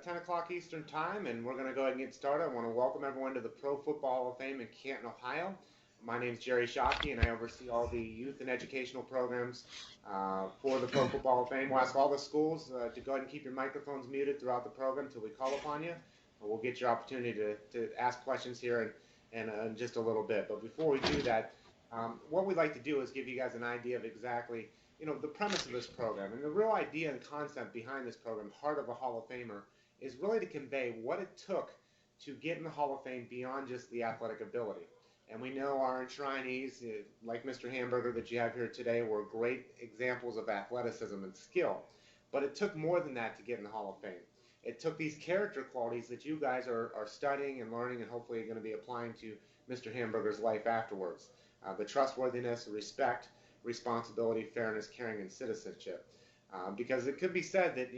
10 o'clock Eastern Time, and we're going to go ahead and get started. I want to welcome everyone to the Pro Football Hall of Fame in Canton, Ohio. My name is Jerry Shockey, and I oversee all the youth and educational programs for the Pro Football Hall of Fame. We'll ask all the schools to go ahead and keep your microphones muted throughout the program until we call upon you. We'll get your opportunity to ask questions here in just a little bit. But before we do that, what we'd like to do is give you guys an idea of exactly the premise of this program. And the real idea and concept behind this program, Heart of a Hall of Famer, is really to convey what it took to get in the Hall of Fame beyond just the athletic ability. And we know our enshrinees, like Mr. Hanbuger that you have here today, were great examples of athleticism and skill. But it took more than that to get in the Hall of Fame. It took these character qualities that you guys are studying and learning and hopefully going to be applying to Mr. Hanbuger's life afterwards. The trustworthiness, respect, responsibility, fairness, caring, and citizenship. Because it could be said that,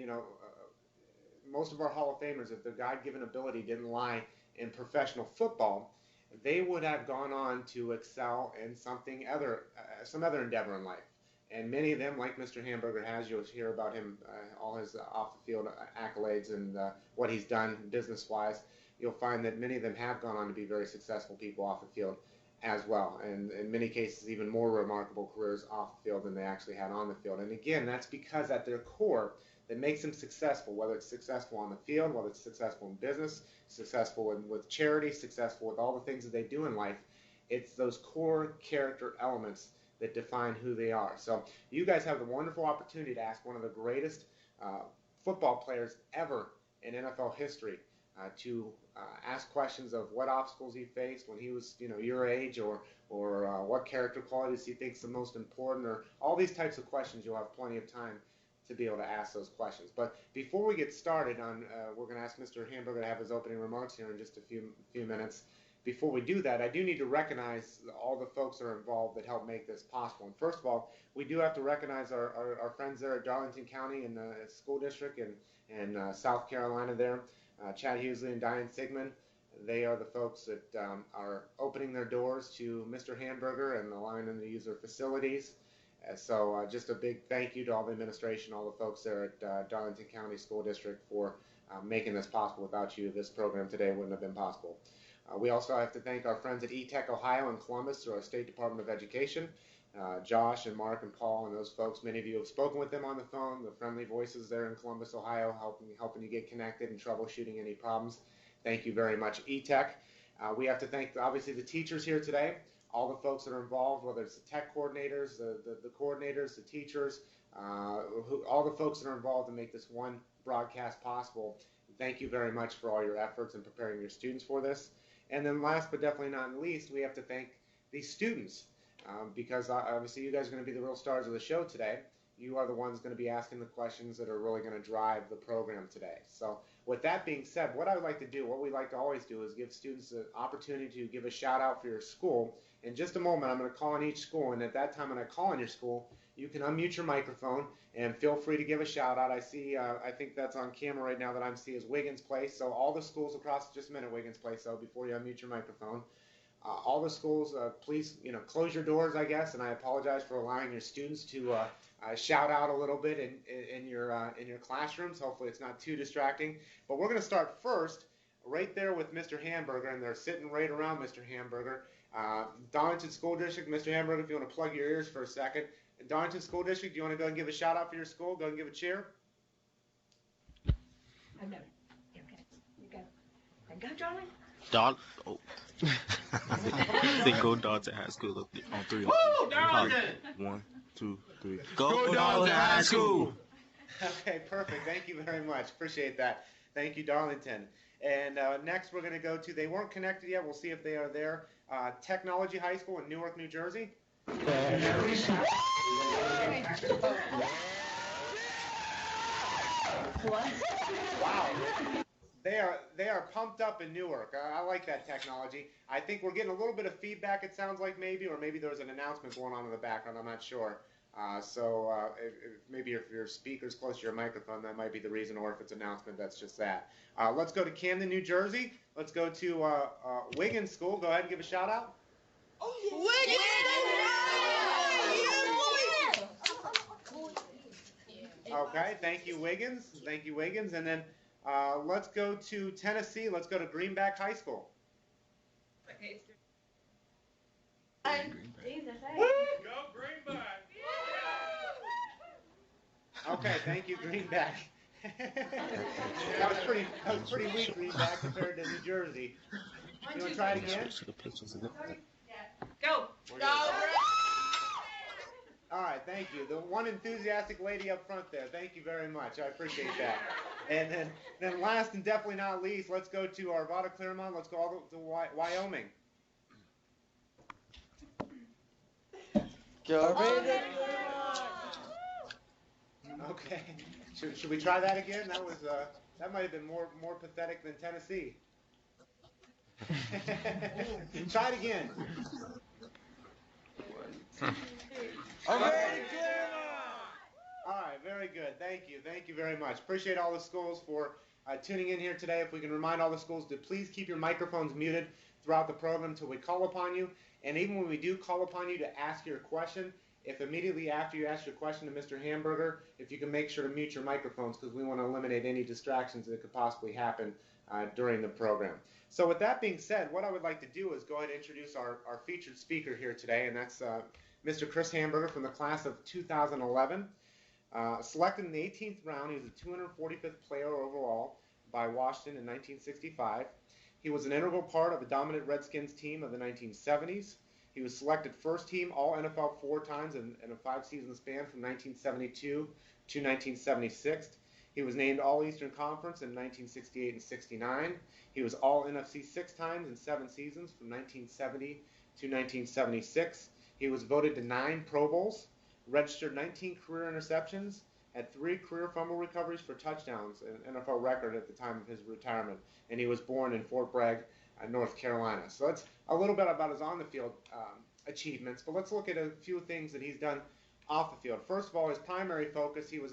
most of our Hall of Famers, if their God-given ability didn't lie in professional football, they would have gone on to excel in some other endeavor in life. And many of them, like Mr. Hanbuger has, you'll hear about him, all his off-the-field accolades and what he's done business-wise. You'll find that many of them have gone on to be very successful people off the field as well, and in many cases even more remarkable careers off the field than they actually had on the field. And again, that's because at their core, that makes them successful, whether it's successful on the field, whether it's successful in business, successful with charity, successful with all the things that they do in life. It's those core character elements that define who they are. So you guys have the wonderful opportunity to ask one of the greatest football players ever in NFL history to ask questions of what obstacles he faced when he was, your age, or what character qualities he thinks the most important, or all these types of questions. You'll have plenty of time to be able to ask those questions. But before we get started we're going to ask Mr. Hanbuger to have his opening remarks here in just a few minutes. Before we do that, I do need to recognize all the folks that are involved that help make this possible. And first of all, we do have to recognize our friends there at Darlington County and the school district and South Carolina there, Chad Hughley and Diane Sigmund. They are the folks that are opening their doors to Mr. Hanbuger and allowing them to use their facilities. So just a big thank you to all the administration, all the folks there at Darlington County School District for making this possible. Without you, this program today wouldn't have been possible. We also have to thank our friends at eTech Ohio and Columbus through our State Department of Education, Josh and Mark and Paul and those folks. Many of you have spoken with them on the phone, the friendly voices there in Columbus, Ohio, helping you get connected and troubleshooting any problems. Thank you very much, eTech. We have to thank, obviously, the teachers here today, all the folks that are involved, whether it's the tech coordinators, the coordinators, the teachers, all the folks that are involved to make this one broadcast possible. Thank you very much for all your efforts in preparing your students for this. And then last but definitely not least, we have to thank the students because obviously you guys are going to be the real stars of the show today. You are the ones going to be asking the questions that are really going to drive the program today. So with that being said, what I would like to do, what we like to always do, is give students an opportunity to give a shout out for your school. In just a moment, I'm going to call on each school, and at that time when I call on your school, you can unmute your microphone and feel free to give a shout out. I see, I think that's on camera right now that I'm seeing is Wiggins Place. So all the schools across, just a minute, Wiggins Place, though, before you unmute your microphone. All the schools, please, close your doors, I guess, and I apologize for allowing your students to shout out a little bit in your classrooms. Hopefully it's not too distracting. But we're going to start first right there with Mr. Hanbuger, and they're sitting right around Mr. Hanbuger. Darlington School District, Mr. Hanbuger, if you want to plug your ears for a second. Darlington School District, do you want to go and give a shout out for your school? Go and give a cheer. Oh, no. Okay. You go. And go, darling. Oh. Then go Darlington High School on three. Woo, Darlington! 1, 2, 3. Go Darlington High School! Okay, perfect. Thank you very much. Appreciate that. Thank you, Darlington. And next we're going to go to, they weren't connected yet. We'll see if they are there. Technology High School in Newark, New Jersey. Wow. They are pumped up in Newark. I like that technology. I think we're getting a little bit of feedback, it sounds like, maybe, or maybe there's an announcement going on in the background. I'm not sure. Maybe if your speaker's close to your microphone, that might be the reason, or if it's an announcement, that's just that. Let's go to Camden, New Jersey. Let's go to Wiggins School. Go ahead and give a shout out. Oh, yeah. Okay, thank you, Wiggins. Thank you, Wiggins. And then Let's go to Tennessee. Let's go to Greenback High School. Jesus, Go Greenback. Okay, thank you, Greenback. that was pretty weak, Greenback, compared to New Jersey. You want to try it again? Switch to the pictures again. Go. All right, thank you. The one enthusiastic lady up front there. Thank you very much. I appreciate that. And then last and definitely not least, let's go to Arvada Claremont. Let's go all to Wyoming. Okay. Should we try that again? That might have been more pathetic than Tennessee. Try it again. All right, very good. Thank you. Thank you very much. Appreciate all the schools for tuning in here today. If we can remind all the schools to please keep your microphones muted throughout the program until we call upon you. And even when we do call upon you to ask your question, if immediately after you ask your question to Mr. Hanbuger, if you can make sure to mute your microphones, because we want to eliminate any distractions that could possibly happen during the program. So with that being said, what I would like to do is go ahead and introduce our featured speaker here today, and that's Mr. Chris Hanbuger from the class of 2011. Selected in the 18th round, he was the 245th player overall by Washington in 1965. He was an integral part of the dominant Redskins team of the 1970s. He was selected first team All-NFL 4 times in a 5-season span from 1972 to 1976. He was named All-Eastern Conference in 1968 and 69. He was All-NFC 6 times in 7 seasons from 1970 to 1976. He was voted to 9 Pro Bowls, registered 19 career interceptions, had 3 career fumble recoveries for touchdowns, an NFL record at the time of his retirement, and he was born in Fort Bragg, North Carolina. So that's a little bit about his on-the-field achievements, but let's look at a few things that he's done off the field. First of all, his primary focus, he was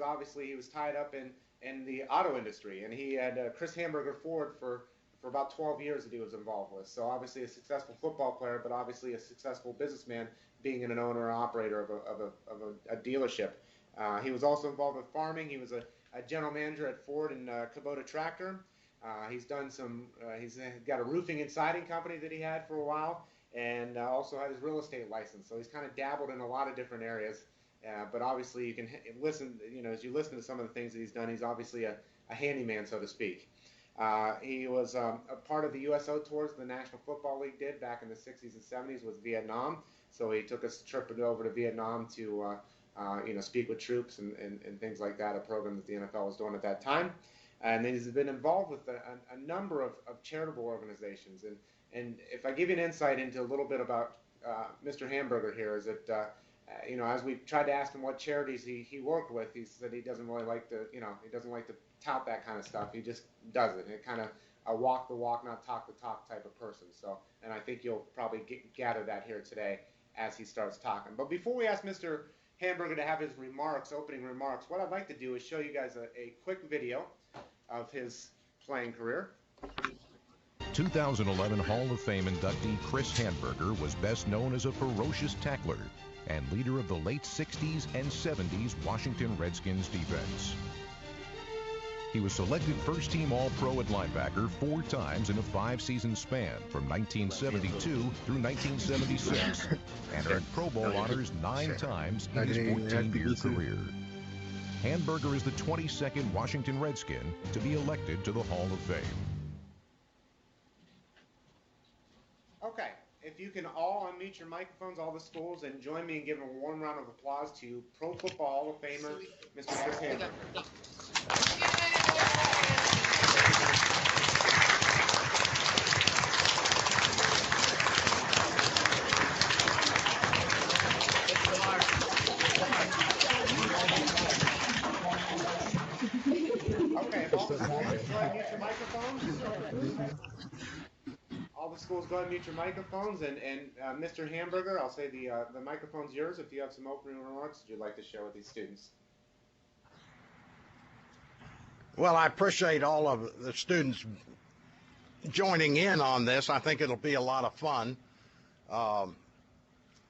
tied up in the auto industry, and he had Chris Hanbuger Ford for about 12 years that he was involved with. So obviously a successful football player, but obviously a successful businessman, being an owner or operator of a dealership. He was also involved with farming. He was a general manager at Ford and Kubota Tractor. He's got a roofing and siding company that he had for a while, and also had his real estate license. So he's kind of dabbled in a lot of different areas. But obviously you can listen, as you listen to some of the things that he's done, he's obviously a handyman, so to speak. He was a part of the USO tours the National Football League did back in the 60s and 70s with Vietnam. So he took us a trip over to Vietnam to speak with troops and things like that, a program that the NFL was doing at that time. And he's been involved with a number of charitable organizations. And if I give you an insight into a little bit about Mr. Hanbuger here, is that as we tried to ask him what charities he worked with, he said he doesn't really like to, he doesn't like to tout that kind of stuff. He just does it. It kind of a walk the walk, not talk the talk type of person. So, and I think you'll probably gather that here today as he starts talking. But before we ask Mr. Hanbuger to have his opening remarks, what I'd like to do is show you guys a quick video of his playing career. 2011 Hall of Fame inductee Chris Hanbuger was best known as a ferocious tackler and leader of the late 60s and 70s Washington Redskins defense. He was selected first-team All-Pro at linebacker 4 times in a 5-season span from 1972 through 1976 and earned Pro Bowl honors 9 times in his 14-year career. Hanbuger is the 22nd Washington Redskin to be elected to the Hall of Fame. Okay, if you can all unmute your microphones, all the schools, and join me in giving a warm round of applause to Pro Football Hall of Famer, Mr. Chris Hanbuger. Okay, if all the schools go ahead and mute your microphones. All the schools go ahead and mute your microphones, and Mr. Hanbuger, I'll say the microphone's yours if you have some opening remarks that you'd like to share with these students. Well, I appreciate all of the students joining in on this. I think it'll be a lot of fun.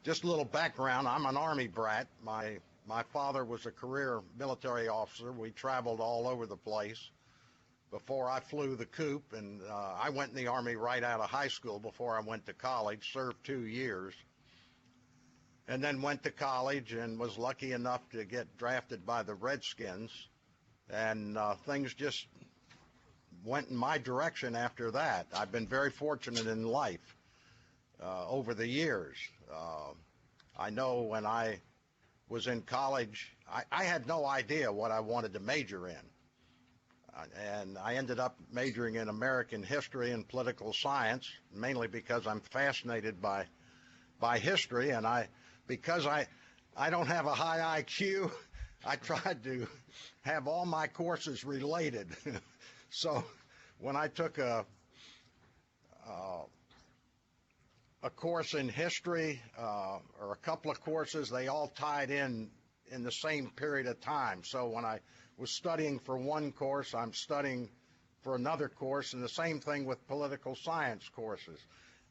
Just a little background, I'm an Army brat. My father was a career military officer. We traveled all over the place. before I flew the coop, and I went in the Army right out of high school before I went to college, served 2 years, and then went to college and was lucky enough to get drafted by the Redskins, and things just went in my direction after that. I've been very fortunate in life over the years. I know when I was in college, I had no idea what I wanted to major in. And I ended up majoring in American history and political science, mainly because I'm fascinated by history, and because I don't have a high IQ, I tried to have all my courses related. So when I took a course in history, or a couple of courses, they all tied in the same period of time. So when I was studying for one course, I'm studying for another course, and the same thing with political science courses.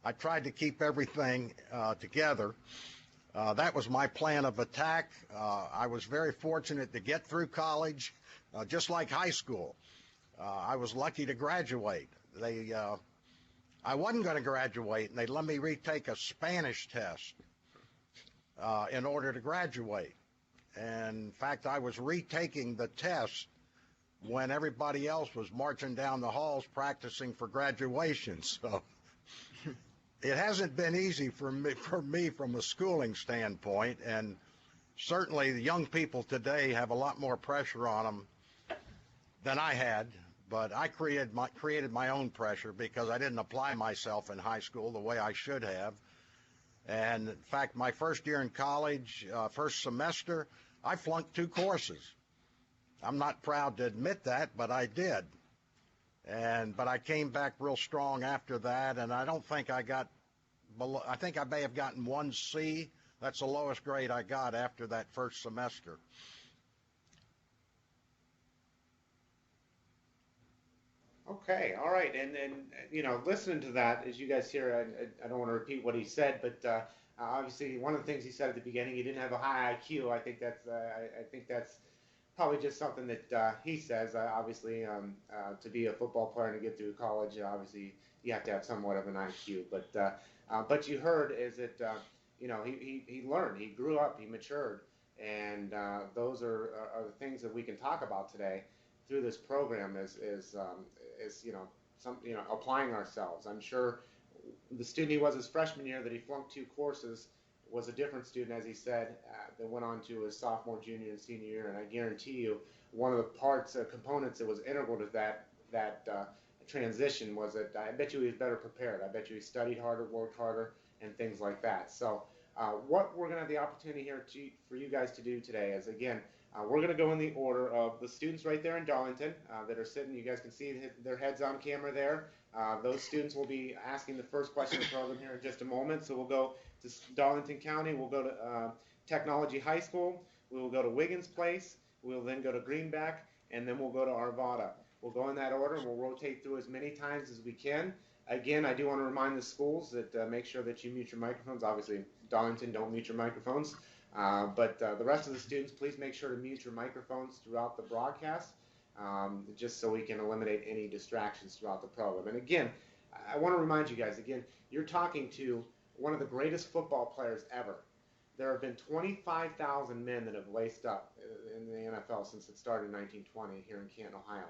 I tried to keep everything together. That was my plan of attack. I was very fortunate to get through college, just like high school. I was lucky to graduate. I wasn't going to graduate, and they let me retake a Spanish test in order to graduate. And in fact, I was retaking the test when everybody else was marching down the halls practicing for graduation. So it hasn't been easy for me from a schooling standpoint, and certainly the young people today have a lot more pressure on them than I had. But I created my own pressure because I didn't apply myself in high school the way I should have. And in fact, my first year in college, first semester, I flunked 2 courses. I'm not proud to admit that, but I did. But I came back real strong after that, and I don't think I got below. I think I may have gotten 1 C. That's the lowest grade I got after that first semester. Okay, all right, and listening to that, as you guys hear, I don't want to repeat what he said, but obviously one of the things he said at the beginning, he didn't have a high IQ. I think that's probably just something that he says. Obviously, to be a football player and to get through college, obviously you have to have somewhat of an IQ. But you heard is that he learned, he grew up, he matured, and those are the things that we can talk about today through this program is applying ourselves. I'm sure the student he was his freshman year that he flunked 2 courses was a different student, as he said, that went on to his sophomore, junior, and senior year. And I guarantee you, one of the components that was integral to that transition was that I bet you he was better prepared. I bet you he studied harder, worked harder, and things like that. So what we're going to have the opportunity here for you guys to do today is, again, we're going to go in the order of the students right there in Darlington that are sitting. You guys can see their heads on camera there. Those students will be asking the first question of the program here in just a moment. So we'll go to Darlington County. We'll go to Technology High School. We will go to Wiggins Place. We'll then go to Greenback, and then we'll go to Arvada. We'll go in that order, and we'll rotate through as many times as we can. Again, I do want to remind the schools that make sure that you mute your microphones. Obviously, Darlington, don't mute your microphones. But the rest of the students, please make sure to mute your microphones throughout the broadcast, just so we can eliminate any distractions throughout the program. And again, I want to remind you guys, again, you're talking to one of the greatest football players ever. There have been 25,000 men that have laced up in the NFL since it started in 1920 here in Canton, Ohio.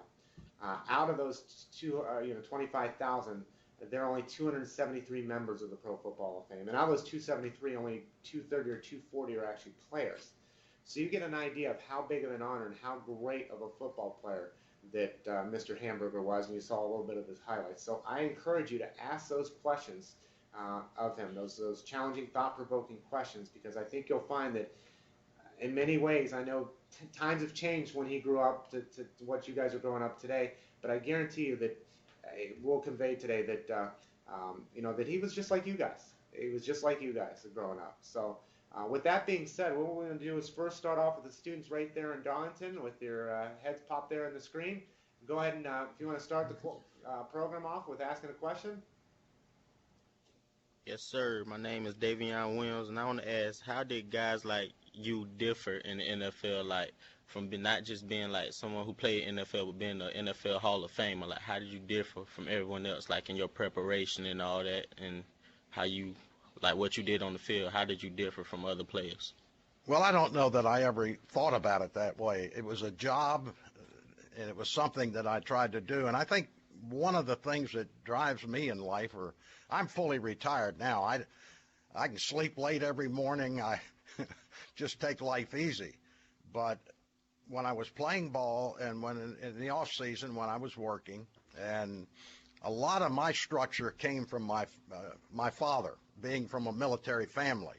Out of those 25,000, there are only 273 members of the Pro Football Hall of Fame. And out of those 273, only 230 or 240 are actually players. So you get an idea of how big of an honor and how great of a football player that Mr. Hanbuger was, and you saw a little bit of his highlights. So I encourage you to ask those questions of him, those challenging, thought-provoking questions, because I think you'll find that in many ways, I know times have changed when he grew up to what you guys are growing up today, but I guarantee you that we'll convey today that that he was just like you guys. He was just like you guys growing up. So with that being said, what we're going to do is first start off with the students right there in Darlington with your heads popped there on the screen. Go ahead and if you want to start the program off with asking a question. Yes, sir. My name is Davion Williams, and I want to ask, how did guys like you differ in the NFL? Like, from not just being like someone who played NFL, but being an NFL Hall of Famer? Like, how did you differ from everyone else, like in your preparation and all that, and how you, like what you did on the field? How did you differ from other players? Well, I don't know that I ever thought about it that way. It was a job, and it was something that I tried to do. And I think one of the things that drives me in life, or I'm fully retired now. I can sleep late every morning. I just take life easy. But when I was playing ball and when in the off season when I was working, and a lot of my structure came from my father, being from a military family.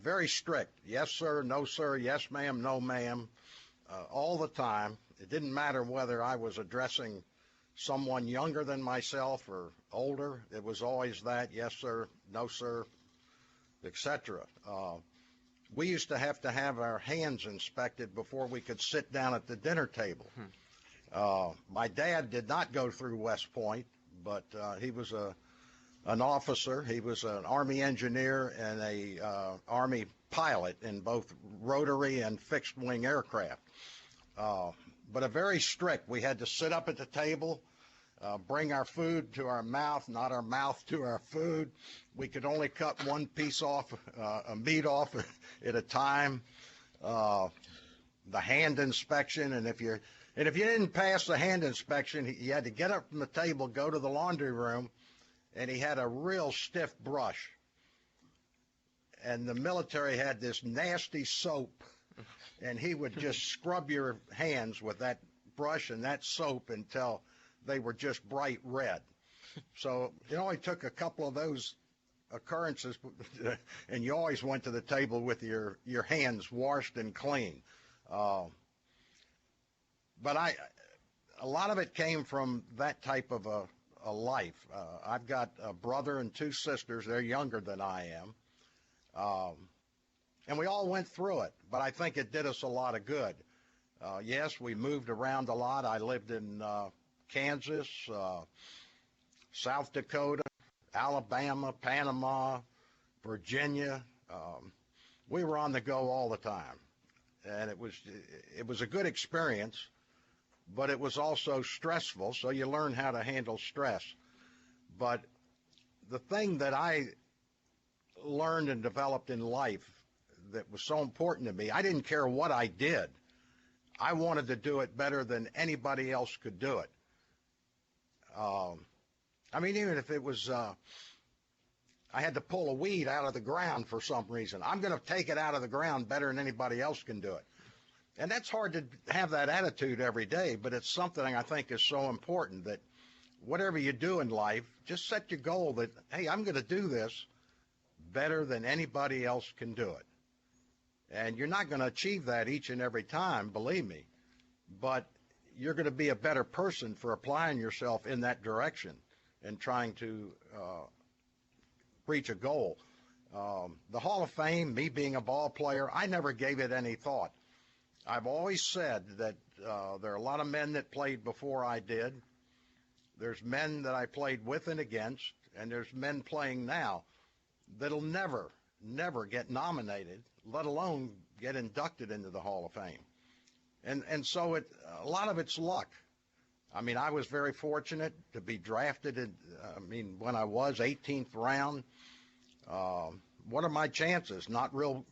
Very strict. Yes, sir. No, sir. Yes, ma'am. No, ma'am. All the time. It didn't matter whether I was addressing someone younger than myself or older. It was always that. Yes, sir. No, sir. Etc. We used to have our hands inspected before we could sit down at the dinner table. My dad did not go through West Point, but he was an officer. He was an Army engineer and a Army pilot in both rotary and fixed-wing aircraft. But a very strict. We had to sit up at the table, bring our food to our mouth, not our mouth to our food. We could only cut one piece off, a meat off at a time. The hand inspection, and if you didn't pass the hand inspection, you had to get up from the table, go to the laundry room, and he had a real stiff brush. And the military had this nasty soap, and he would just scrub your hands with that brush and that soap until they were just bright red. So it only took a couple of those occurrences, and you always went to the table with your hands washed and clean. But a lot of it came from that type of a life. I've got a brother and two sisters. They're younger than I am. And we all went through it, but I think it did us a lot of good. Yes, we moved around a lot. I lived in Kansas, South Dakota, Alabama, Panama, Virginia. We were on the go all the time. And it was a good experience, but it was also stressful, so you learn how to handle stress. But the thing that I learned and developed in life that was so important to me, I didn't care what I did. I wanted to do it better than anybody else could do it. I mean, even if it was, I had to pull a weed out of the ground for some reason, I'm going to take it out of the ground better than anybody else can do it. And that's hard to have that attitude every day, but it's something I think is so important that whatever you do in life, just set your goal that, hey, I'm going to do this better than anybody else can do it. And you're not going to achieve that each and every time, believe me, but you're going to be a better person for applying yourself in that direction and trying to reach a goal. The Hall of Fame, me being a ball player, I never gave it any thought. I've always said that there are a lot of men that played before I did. There's men that I played with and against, and there's men playing now that'll never get nominated, let alone get inducted into the Hall of Fame. And so a lot of it's luck. I mean, I was very fortunate to be drafted when I was 18th round. What are my chances? Not real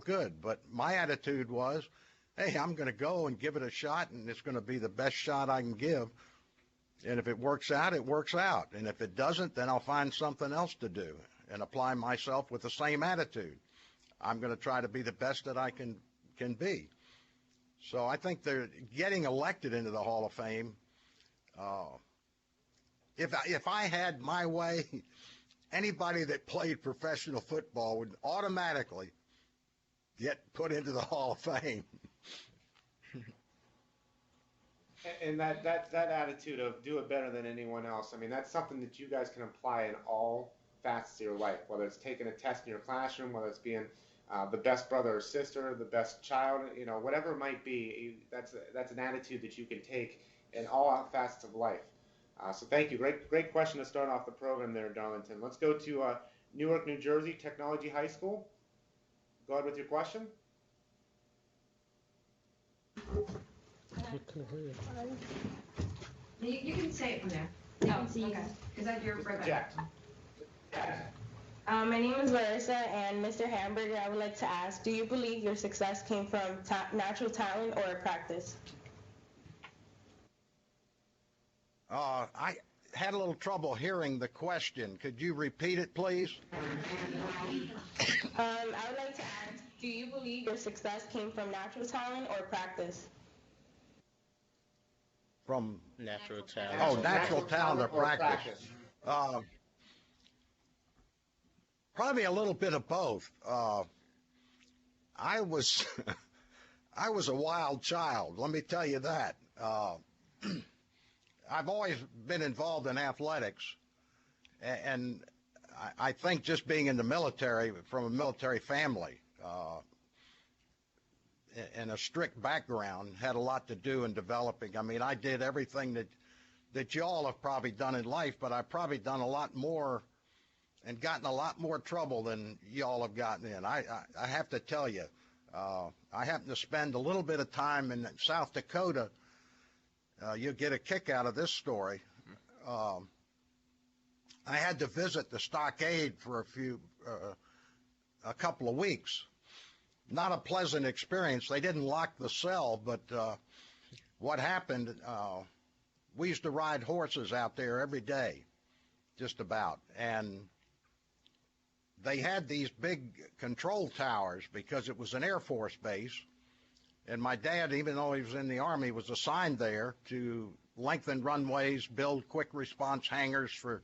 good. But my attitude was, hey, I'm going to go and give it a shot, and it's going to be the best shot I can give. And if it works out, it works out. And if it doesn't, then I'll find something else to do and apply myself with the same attitude. I'm going to try to be the best that I can be. So I think they're getting elected into the Hall of Fame. If I had my way, anybody that played professional football would automatically get put into the Hall of Fame. And that attitude of do it better than anyone else, I mean, that's something that you guys can apply in all facets of your life, whether it's taking a test in your classroom, whether it's being the best brother or sister, the best child, whatever it might be, that's an attitude that you can take in all facets of life. So thank you. Great question to start off the program there, Darlington. Let's go to Newark, New Jersey, Technology High School. Go ahead with your question. You can say it from there. Oh, okay. Because you're right Project. My name is Larissa, and Mr. Hanbuger, I would like to ask, do you believe your success came from natural talent or practice? I had a little trouble hearing the question. Could you repeat it, please? I would like to ask, do you believe your success came from natural talent or practice? From Natural talent. Oh, natural talent or practice. Probably a little bit of both. I was I was a wild child. Let me tell you that. I've always been involved in athletics, and I think just being in the military, from a military family, and a strict background, had a lot to do in developing. I mean, I did everything that y'all have probably done in life, but I've probably done a lot more and gotten a lot more trouble than y'all have gotten in. I have to tell you, I happened to spend a little bit of time in South Dakota. You'll get a kick out of this story. I had to visit the stockade for a couple of weeks. Not a pleasant experience. They didn't lock the cell, but what happened, we used to ride horses out there every day, just about. And they had these big control towers because it was an Air Force base. And my dad, even though he was in the Army, was assigned there to lengthen runways, build quick response hangars for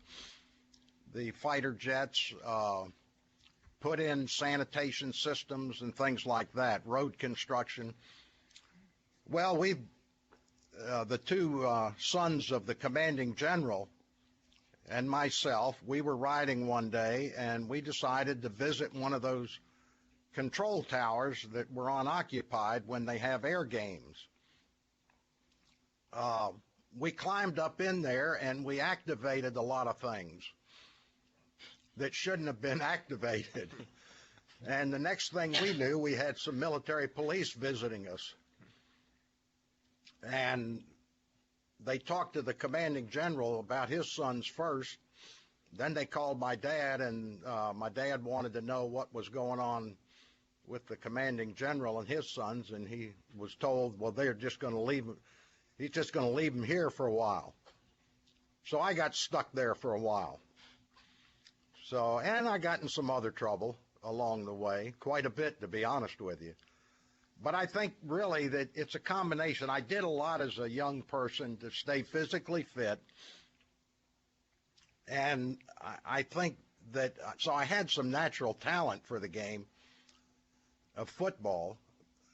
the fighter jets, put in sanitation systems and things like that, road construction. Well, the two sons of the commanding general and myself, we were riding one day, and we decided to visit one of those control towers that were unoccupied when they have air games. We climbed up in there, and we activated a lot of things that shouldn't have been activated. And the next thing we knew, we had some military police visiting us. And they talked to the commanding general about his sons first. Then they called my dad, and my dad wanted to know what was going on with the commanding general and his sons, and he was told, well, they're just going to leave him. He's just going to leave him here for a while. So I got stuck there for a while. So, and I got in some other trouble along the way, quite a bit, to be honest with you. But I think really that it's a combination. I did a lot as a young person to stay physically fit. And I think that, so I had some natural talent for the game of football.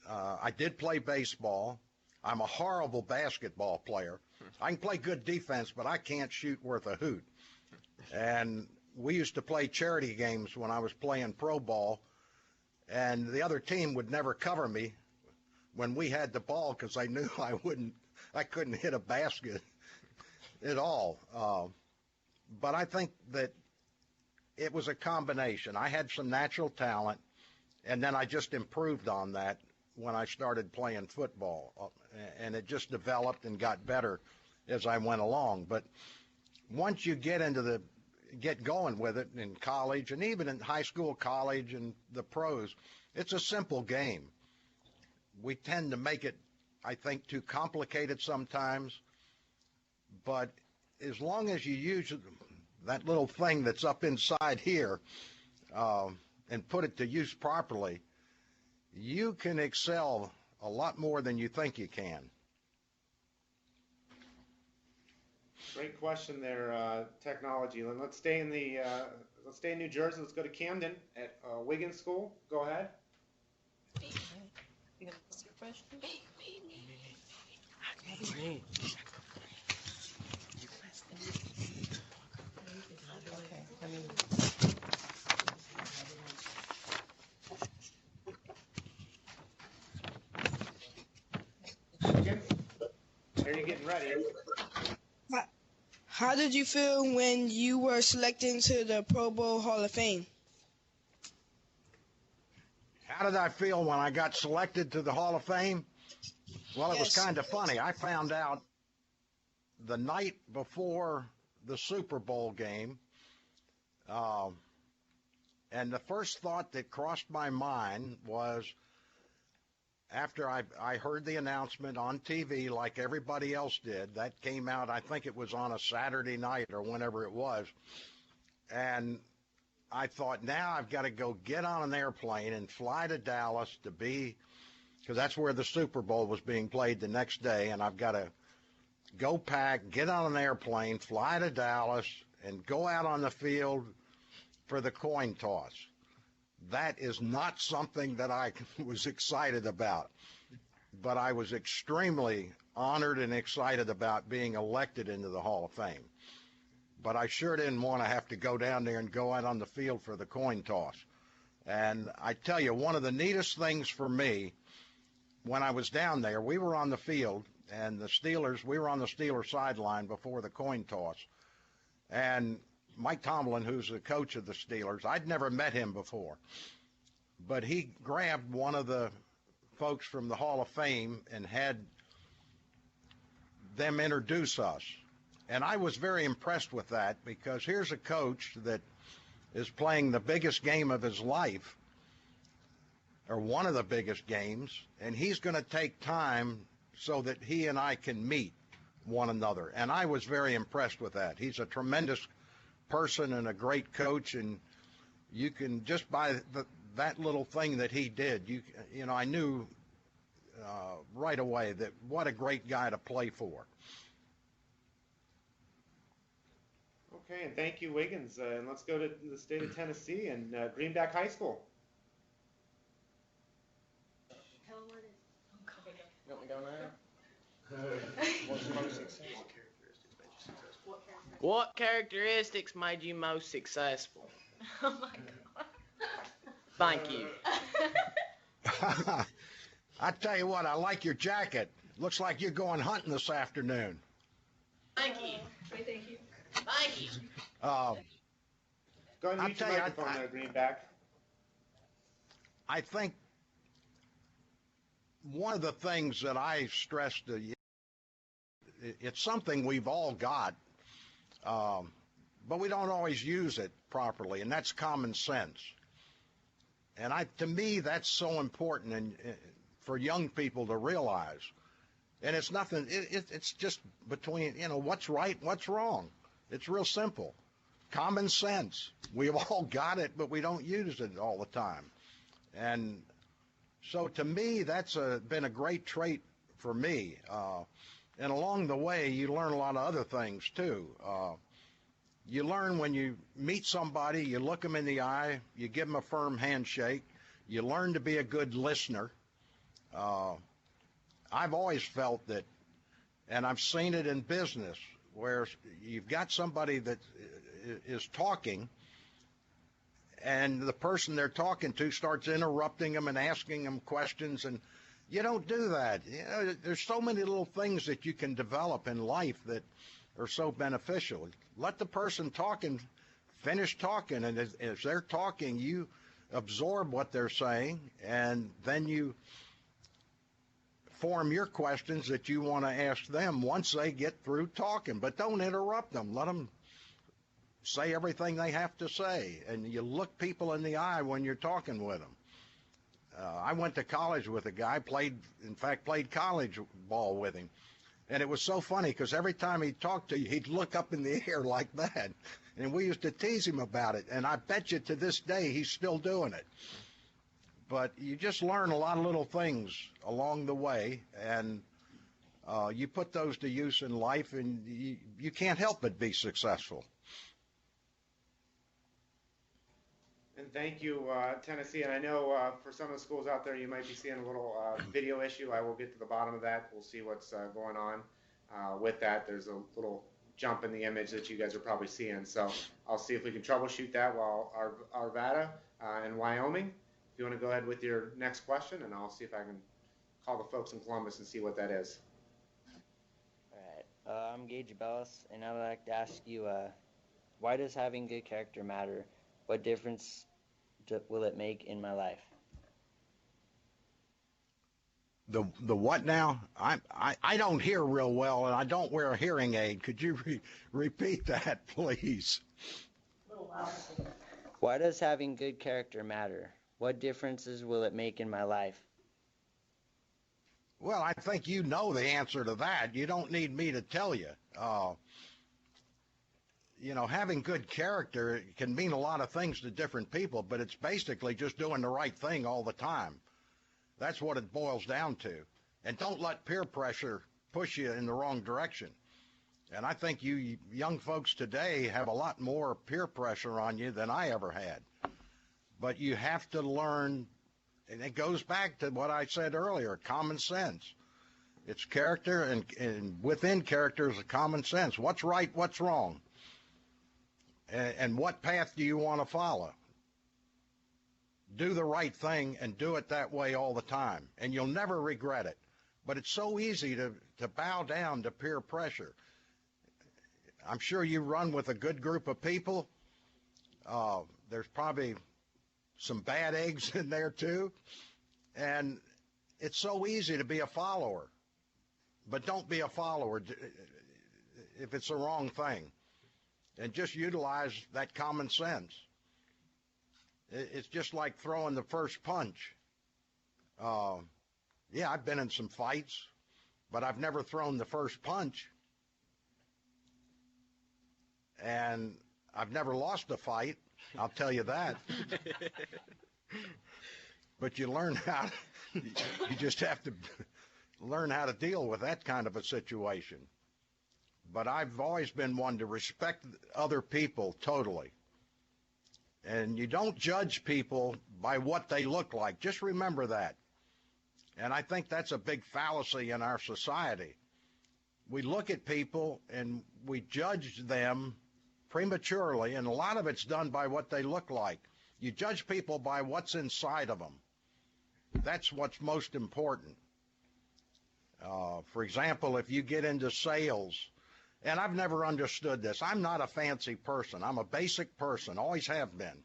I did play baseball. I'm a horrible basketball player. I can play good defense, but I can't shoot worth a hoot. And we used to play charity games when I was playing pro ball, and the other team would never cover me when we had the ball because I knew I couldn't hit a basket at all. But I think that it was a combination. I had some natural talent, and then I just improved on that when I started playing football, and it just developed and got better as I went along. But once you get going with it in college, and even in high school, college, and the pros, it's a simple game. We tend to make it, I think, too complicated sometimes, but as long as you use that little thing that's up inside here and put it to use properly, you can excel a lot more than you think you can. Great question there, technology. Let's stay in New Jersey. Let's go to Camden at Wiggins School. Go ahead. Are you getting ready? How did you feel when you were selected to the Pro Bowl Hall of Fame? How did I feel when I got selected to the Hall of Fame? Well, it was Yes. kind of funny. I found out the night before the Super Bowl game, uh, and the first thought that crossed my mind was after I heard the announcement on TV like everybody else did. That came out, I think it was on a Saturday night or whenever it was. And I thought, now I've got to go get on an airplane and fly to Dallas to be, because that's where the Super Bowl was being played the next day, and I've got to go pack, get on an airplane, fly to Dallas, and go out on the field for the coin toss. That is not something that I was excited about, but I was extremely honored and excited about being elected into the Hall of Fame. But I sure didn't want to have to go down there and go out on the field for the coin toss. And I tell you, one of the neatest things for me, when I was down there, we were on the field, and we were on the Steelers sideline before the coin toss. And Mike Tomlin, who's the coach of the Steelers, I'd never met him before, but he grabbed one of the folks from the Hall of Fame and had them introduce us. And I was very impressed with that, because here's a coach that is playing the biggest game of his life, or one of the biggest games, and he's going to take time so that he and I can meet one another. And I was very impressed with that. He's a tremendous person and a great coach, and you can, just by that little thing that he did, you know, I knew right away that what a great guy to play for. Okay, and thank you, Wiggins. And let's go to the state of Tennessee and Greenback High School. Tell them what it is. You want me to go now? What characteristics made you most successful? Oh my God. Thank you. I tell you what, I like your jacket. Looks like you're going hunting this afternoon. Thank you. Thank you. Thank you. Go ahead and I'll mute your tell you, microphone there, Greenback. I think one of the things that I stressed to you, it's something we've all got, but we don't always use it properly, and that's common sense. And to me, that's so important, and for young people to realize. And it's nothing. It's just between, you know, what's right, what's wrong. It's real simple. Common sense. We've all got it, but we don't use it all the time. And so to me, that's been a great trait for me. And along the way, you learn a lot of other things, too. You learn when you meet somebody, you look them in the eye, you give them a firm handshake. You learn to be a good listener. I've always felt that, and I've seen it in business, where you've got somebody that is talking, and the person they're talking to starts interrupting them and asking them questions, and you don't do that. You know, there's so many little things that you can develop in life that are so beneficial. Let the person talking finish talking, and as they're talking, you absorb what they're saying, and then you form your questions that you want to ask them once they get through talking. But don't interrupt them. Let them say everything they have to say, and you look people in the eye when you're talking with them. I went to college with a guy, played college ball with him, and it was so funny because every time he'd talk to you, he'd look up in the air like that, and we used to tease him about it, and I bet you to this day he's still doing it. But you just learn a lot of little things along the way, and you put those to use in life, and you can't help but be successful. And thank you, Tennessee. And I know for some of the schools out there, you might be seeing a little video issue. I will get to the bottom of that. We'll see what's going on with that. There's a little jump in the image that you guys are probably seeing. So I'll see if we can troubleshoot that while Arvada in Wyoming. If you want to go ahead with your next question, and I'll see if I can call the folks in Columbus and see what that is. All right. I'm Gage Bellis, and I would like to ask you, why does having good character matter? What difference will it make in my life? The what now? I don't hear real well, and I don't wear a hearing aid. Could you repeat that, please? Why does having good character matter? What differences will it make in my life? Well, I think you know the answer to that. You don't need me to tell you. Having good character can mean a lot of things to different people, but it's basically just doing the right thing all the time. That's what it boils down to. And don't let peer pressure push you in the wrong direction. And I think you young folks today have a lot more peer pressure on you than I ever had. But you have to learn, and it goes back to what I said earlier, common sense. It's character, and within character is a common sense. What's right, what's wrong? And what path do you want to follow? Do the right thing and do it that way all the time, and you'll never regret it. But it's so easy to bow down to peer pressure. I'm sure you run with a good group of people. There's probably some bad eggs in there too. And it's so easy to be a follower. But don't be a follower if it's the wrong thing. And just utilize that common sense. It's just like throwing the first punch. Yeah, I've been in some fights, but I've never thrown the first punch. And I've never lost a fight, I'll tell you that. But you learn you just have to learn how to deal with that kind of a situation. But I've always been one to respect other people totally. And you don't judge people by what they look like. Just remember that. And I think that's a big fallacy in our society. We look at people and we judge them prematurely, and a lot of it's done by what they look like. You judge people by what's inside of them. That's what's most important. For example, if you get into sales, and I've never understood this. I'm not a fancy person. I'm a basic person, always have been.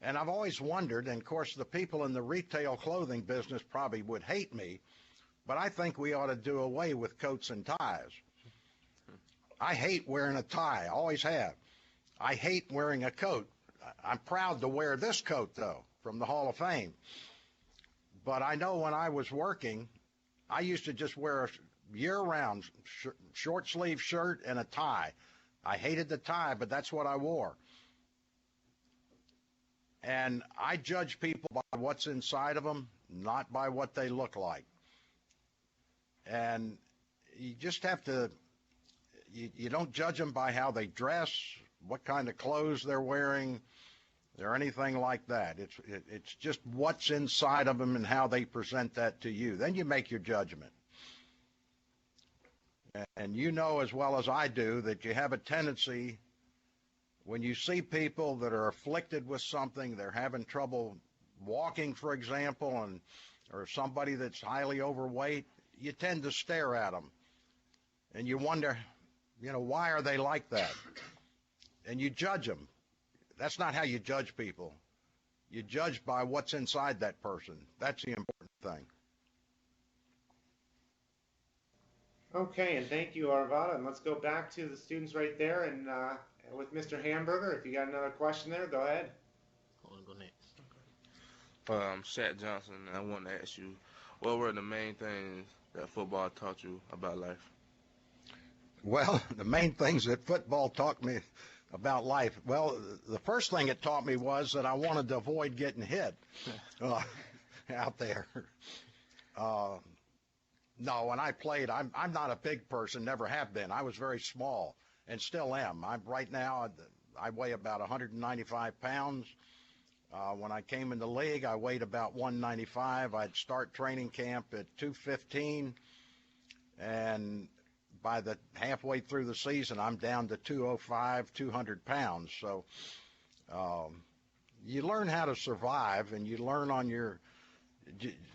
And I've always wondered, and of course the people in the retail clothing business probably would hate me, but I think we ought to do away with coats and ties. I hate wearing a tie, always have. I hate wearing a coat. I'm proud to wear this coat, though, from the Hall of Fame. But I know when I was working, I used to just wear a year-round short sleeve shirt and a tie. I hated the tie, but that's what I wore. And I judge people by what's inside of them, not by what they look like. And you just have to, you don't judge them by how they dress, what kind of clothes they're wearing, or anything like that. It's just what's inside of them and how they present that to you. Then you make your judgment. And you know as well as I do that you have a tendency, when you see people that are afflicted with something, they're having trouble walking, for example, or somebody that's highly overweight, you tend to stare at them. And you wonder, why are they like that? And you judge them. That's not how you judge people. You judge by what's inside that person. That's the important thing. Okay, and thank you, Arvada. And let's go back to the students right there, and with Mr. Hanbuger, if you got another question there, go ahead. I want to go next. Shaq Johnson, I want to ask you, what were the main things that football taught you about life? Well, the main things that football taught me about life, well, the first thing it taught me was that I wanted to avoid getting hit out there. No, when I played, I'm not a big person, never have been. I was very small and still am. Right now, I weigh about 195 pounds. When I came in the league, I weighed about 195. I'd start training camp at 215, and by the halfway through the season, I'm down to 205, 200 pounds. So you learn how to survive, and you learn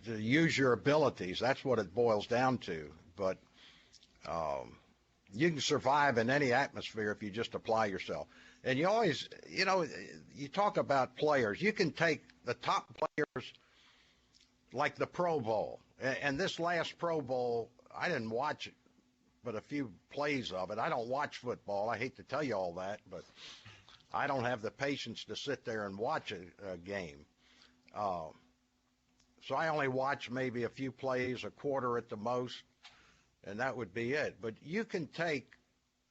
to use your abilities. That's what it boils down to. But you can survive in any atmosphere if you just apply yourself. And you always, you talk about players. You can take the top players like the Pro Bowl. And this last Pro Bowl, I didn't watch it, but a few plays of it. I don't watch football. I hate to tell you all that, but I don't have the patience to sit there and watch a game. So I only watch maybe a few plays, a quarter at the most, and that would be it. But you can take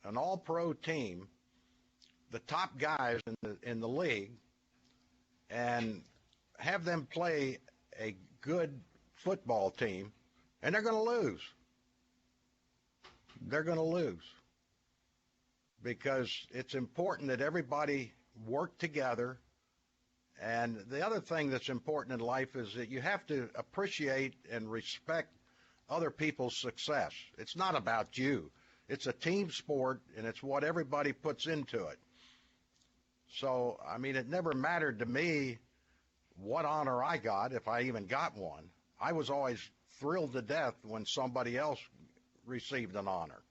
an all-pro team, the top guys in the league, and have them play a good football team, and they're going to lose. They're going to lose because it's important that everybody work together. And the other thing that's important in life is that you have to appreciate and respect other people's success. It's not about you. It's a team sport, and it's what everybody puts into it. So, I mean, it never mattered to me what honor I got, if I even got one. I was always thrilled to death when somebody else received an honor.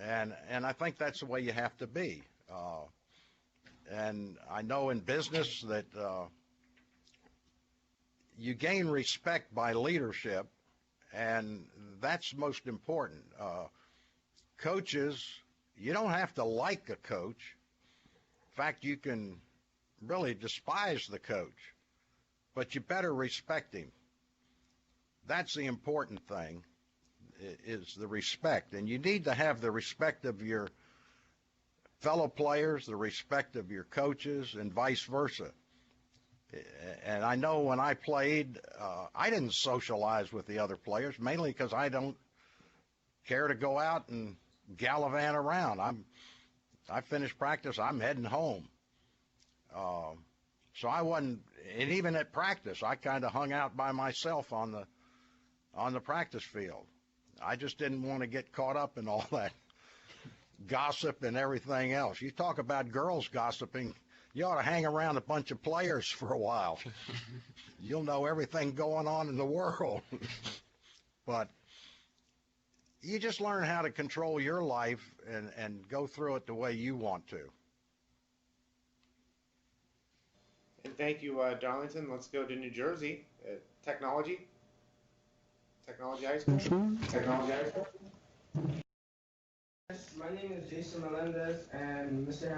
And I think that's the way you have to be. And I know in business that you gain respect by leadership, and that's most important. Coaches, you don't have to like a coach. In fact, you can really despise the coach, but you better respect him. That's the important thing, is the respect. And you need to have the respect of your fellow players, the respect of your coaches, and vice versa. And I know when I played, I didn't socialize with the other players, mainly because I don't care to go out and gallivant around. I finished practice, I'm heading home. So I wasn't, and even at practice, I kind of hung out by myself on the practice field. I just didn't want to get caught up in all that gossip and everything else. You talk about girls gossiping, you ought to hang around a bunch of players for a while. You'll know everything going on in the world. But you just learn how to control your life and go through it the way you want to. And thank you, Darlington. Let's go to New Jersey. Technology High School. Technology High School. My name is Jason Melendez, and Mr.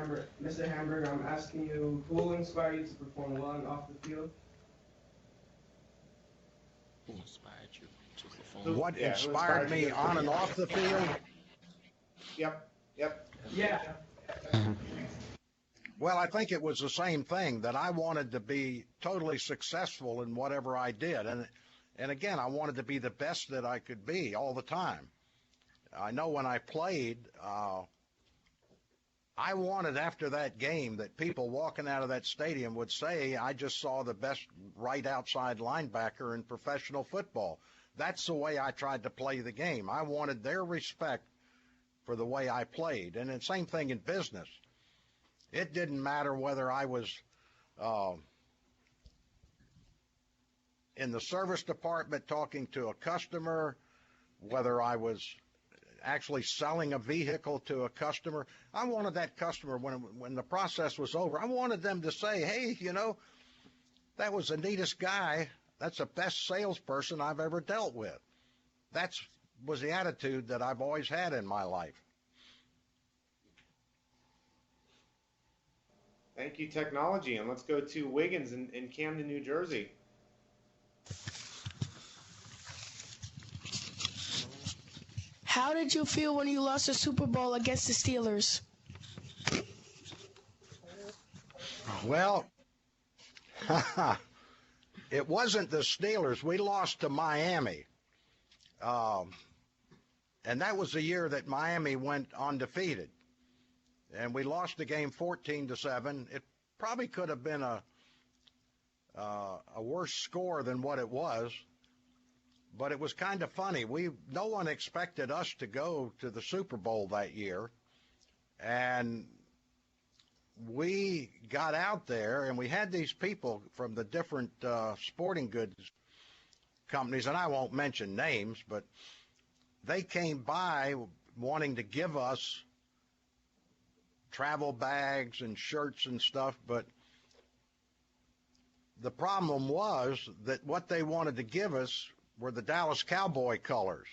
Hamburger, I'm asking you, who will inspire you to perform well and off the field? Who inspired you to perform? What inspired me on and off the field? Yep. Yeah. Well, I think it was the same thing, that I wanted to be totally successful in whatever I did. And again, I wanted to be the best that I could be all the time. I know when I played, I wanted after that game that people walking out of that stadium would say, I just saw the best right outside linebacker in professional football. That's the way I tried to play the game. I wanted their respect for the way I played. And the same thing in business. It didn't matter whether I was in the service department talking to a customer, whether I was actually selling a vehicle to a customer. I wanted that customer, when the process was over, I wanted them to say, hey, you know, that was the neatest guy. That's the best salesperson I've ever dealt with. That was the attitude that I've always had in my life. Thank you, Technology. And let's go to Wiggins in Camden, New Jersey. How did you feel when you lost the Super Bowl against the Steelers? Well, it wasn't the Steelers. We lost to Miami. And that was the year that Miami went undefeated. And we lost the game 14-7. It probably could have been a worse score than what it was. But it was kind of funny. No one expected us to go to the Super Bowl that year. And we got out there, and we had these people from the different sporting goods companies, and I won't mention names, but they came by wanting to give us travel bags and shirts and stuff, but The problem was that what they wanted to give us were the Dallas Cowboy colors,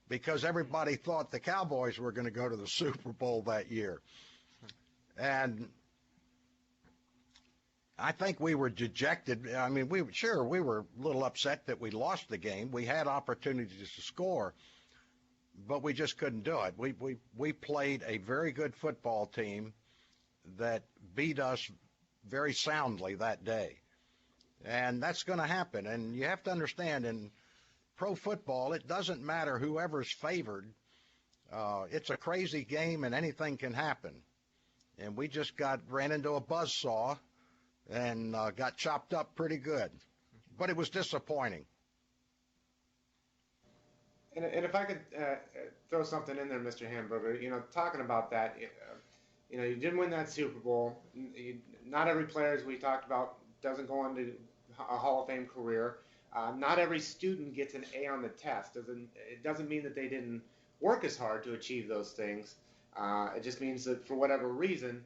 because everybody thought the Cowboys were going to go to the Super Bowl that year. And I think we were dejected. I mean, we were a little upset that we lost the game. We had opportunities to score, but we just couldn't do it. We played a very good football team that beat us very soundly that day. And that's going to happen. And you have to understand, in pro football, it doesn't matter whoever's favored. It's a crazy game, and anything can happen. And we just ran into a buzzsaw and got chopped up pretty good. But it was disappointing. And if I could throw something in there, Mr. Hanbuger, talking about that, you didn't win that Super Bowl. Not every player, as we talked about, doesn't go on to a Hall of Fame career. Not every student gets an A on the test. It doesn't mean that they didn't work as hard to achieve those things. It just means that for whatever reason,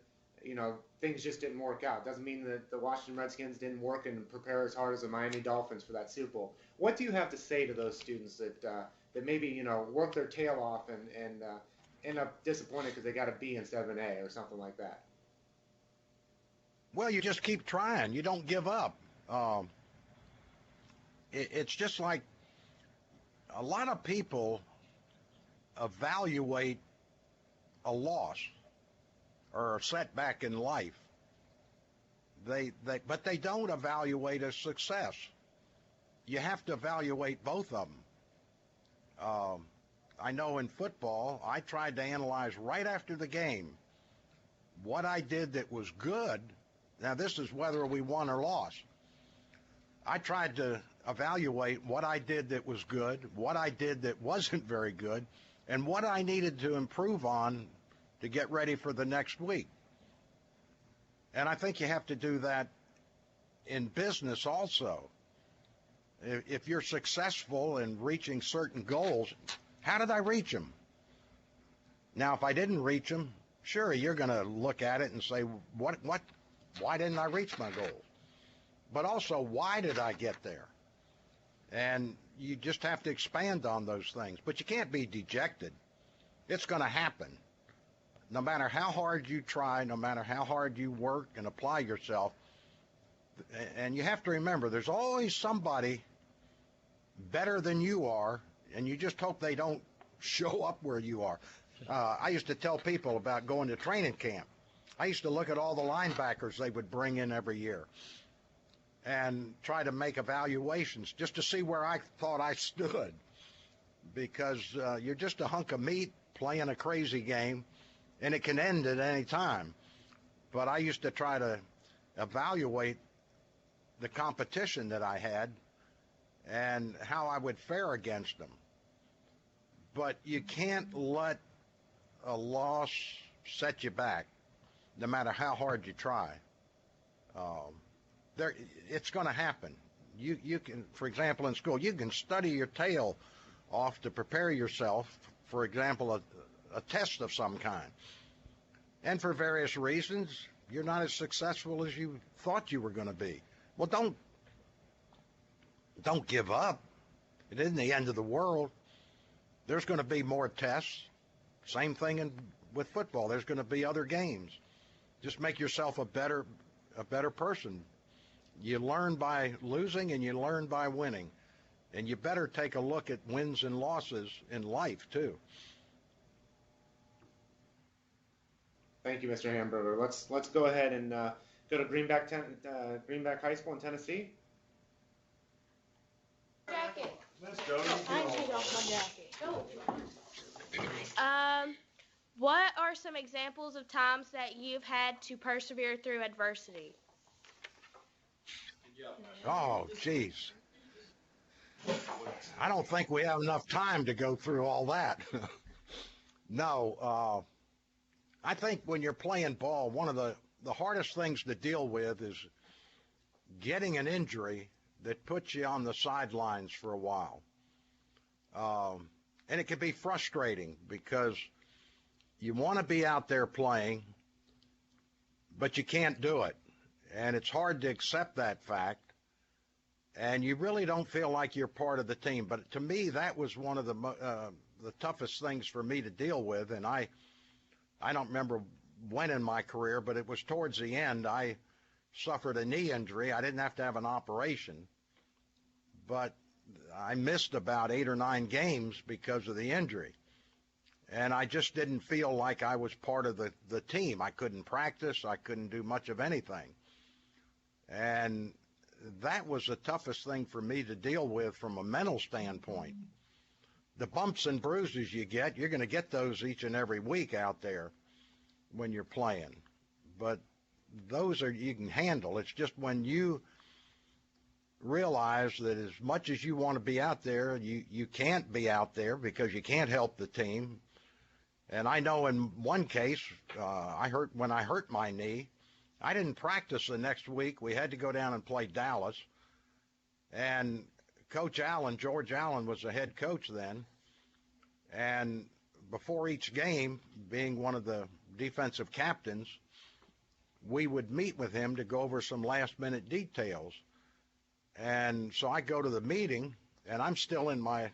things just didn't work out. It doesn't mean that the Washington Redskins didn't work and prepare as hard as the Miami Dolphins for that Super Bowl. What do you have to say to those students that maybe work their tail off and end up disappointed because they got a B instead of an A or something like that? Well, you just keep trying. You don't give up. It's just like a lot of people evaluate a loss or a setback in life. But they don't evaluate a success. You have to evaluate both of them. I know in football, I tried to analyze right after the game what I did that was good. Now, this is whether we won or lost. I tried to evaluate what I did that was good, what I did that wasn't very good, and what I needed to improve on to get ready for the next week. And I think you have to do that in business also. If you're successful in reaching certain goals, how did I reach them? Now, if I didn't reach them, sure, you're going to look at it and say, why didn't I reach my goal? But also, why did I get there? And you just have to expand on those things. But you can't be dejected. It's going to happen. No matter how hard you try, no matter how hard you work and apply yourself. And you have to remember, there's always somebody better than you are, and you just hope they don't show up where you are. I used to tell people about going to training camp. I used to look at all the linebackers they would bring in every year and try to make evaluations just to see where I thought I stood, because you're just a hunk of meat playing a crazy game, and it can end at any time. But I used to try to evaluate the competition that I had and how I would fare against them. But you can't let a loss set you back, no matter how hard you try. It's going to happen. You can, for example, in school, you can study your tail off to prepare yourself, for example, a test of some kind. And for various reasons, you're not as successful as you thought you were going to be. Well, don't give up. It isn't the end of the world. There's going to be more tests. Same thing with football. There's going to be other games. Just make yourself a better person. You learn by losing and you learn by winning. And you better take a look at wins and losses in life, too. Thank you, Mr. Hanbuger. Let's go ahead and go to Greenback High School in Tennessee. Jacket. Let's go. I take off my jacket. What are some examples of times that you've had to persevere through adversity? Oh, geez. I don't think we have enough time to go through all that. No, I think when you're playing ball, one of the hardest things to deal with is getting an injury that puts you on the sidelines for a while. And it can be frustrating because you want to be out there playing, but you can't do it. And it's hard to accept that fact, and you really don't feel like you're part of the team. But to me, that was one of the toughest things for me to deal with, and I don't remember when in my career, but it was towards the end. I suffered a knee injury. I didn't have to have an operation, but I missed about 8 or 9 games because of the injury. And I just didn't feel like I was part of the team. I couldn't practice. I couldn't do much of anything. And that was the toughest thing for me to deal with from a mental standpoint. The bumps and bruises you get, you're going to get those each and every week out there when you're playing. But those are you can handle. It's just when you realize that as much as you want to be out there, you can't be out there because you can't help the team. And I know in one case, when I hurt my knee, I didn't practice the next week. We had to go down and play Dallas. And Coach Allen, George Allen, was the head coach then. And before each game, being one of the defensive captains, we would meet with him to go over some last-minute details. And so I go to the meeting, and I'm still in my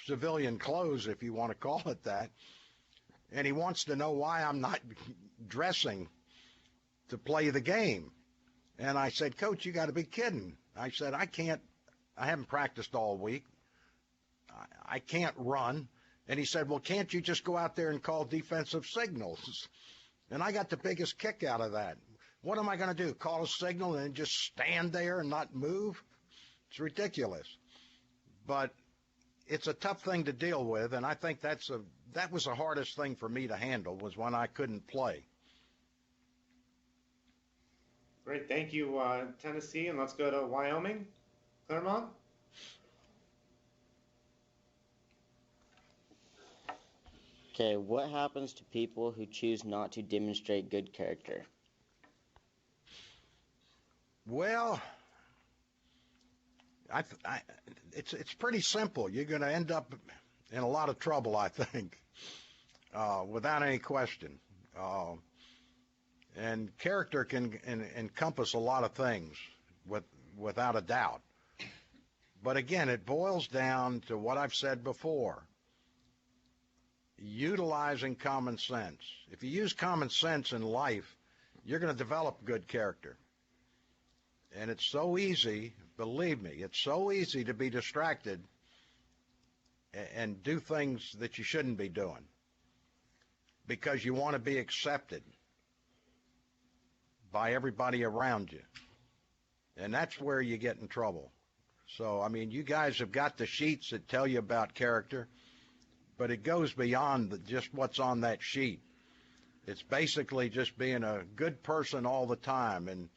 civilian clothes, if you want to call it that. And he wants to know why I'm not dressing to play the game. And I said, Coach, you got to be kidding. I said, I haven't practiced all week. I can't run. And he said, well, can't you just go out there and call defensive signals? And I got the biggest kick out of that. What am I going to do, call a signal and just stand there and not move? It's ridiculous. But it's a tough thing to deal with, and I think that was the hardest thing for me to handle, was when I couldn't play. Great, thank you, Tennessee, and let's go to Wyoming. Claremont? Okay, what happens to people who choose not to demonstrate good character? Well, it's pretty simple. You're going to end up in a lot of trouble, I think, without any question. And character can encompass a lot of things, without a doubt. But again, it boils down to what I've said before, utilizing common sense. If you use common sense in life, you're going to develop good character. And it's so easy, believe me, it's so easy to be distracted and do things that you shouldn't be doing because you want to be accepted by everybody around you. And that's where you get in trouble. So, I mean, you guys have got the sheets that tell you about character, but it goes beyond just what's on that sheet. It's basically just being a good person all the time and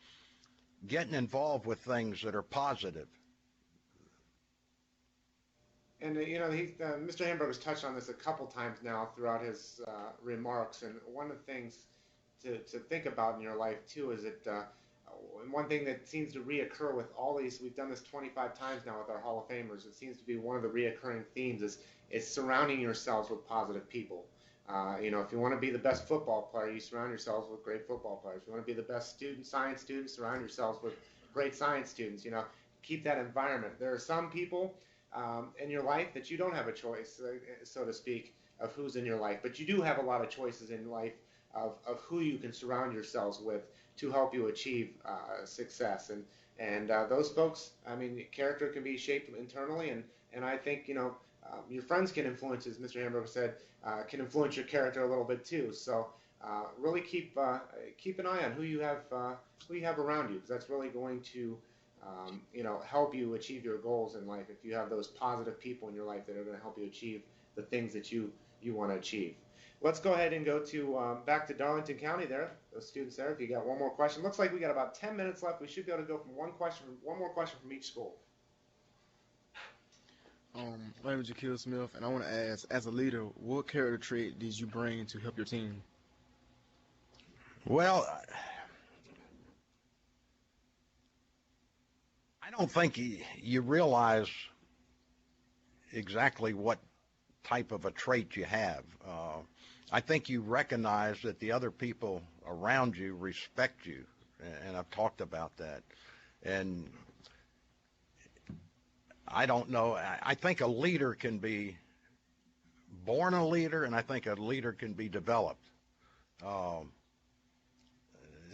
getting involved with things that are positive. And, Mr. Hanbuger's touched on this a couple times now throughout his remarks, and one of the things to think about in your life, too, is that one thing that seems to reoccur with all these, we've done this 25 times now with our Hall of Famers, it seems to be one of the reoccurring themes is surrounding yourselves with positive people. If you want to be the best football player, you surround yourselves with great football players. If you want to be the best science student, surround yourselves with great science students. Keep that environment. There are some people in your life that you don't have a choice, so to speak, of who's in your life. But you do have a lot of choices in life of who you can surround yourselves with to help you achieve success. And those folks, I mean, character can be shaped internally, and I think, your friends can influence, as Mr. Hanbuger said, can influence your character a little bit too. So really keep an eye on who you have around you, because that's really going to help you achieve your goals in life. If you have those positive people in your life that are going to help you achieve the things that you want to achieve. Let's go ahead and go to back to Darlington County there. Those students there. If you got one more question, looks like we got about 10 minutes left. We should be able to go from one more question from each school. My name is Jaquil Smith, and I want to ask, as a leader, what character trait did you bring to help your team? Well, I don't think you realize exactly what type of a trait you have. I think you recognize that the other people around you respect you and I've talked about that. And I don't know. I think a leader can be born a leader, and I think a leader can be developed.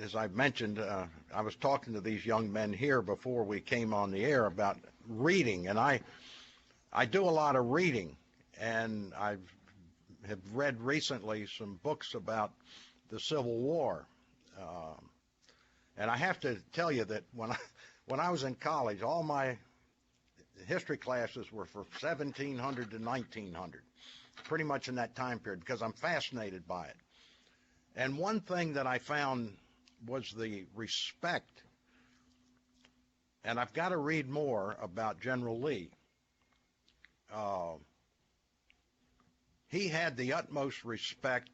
As I mentioned, I was talking to these young men here before we came on the air about reading, and I do a lot of reading, and I have read recently some books about the Civil War. And I have to tell you that when I was in college, all my history classes were from 1700 to 1900, pretty much in that time period, because I'm fascinated by it. And one thing that I found was the respect, and I've got to read more about General Lee. He had the utmost respect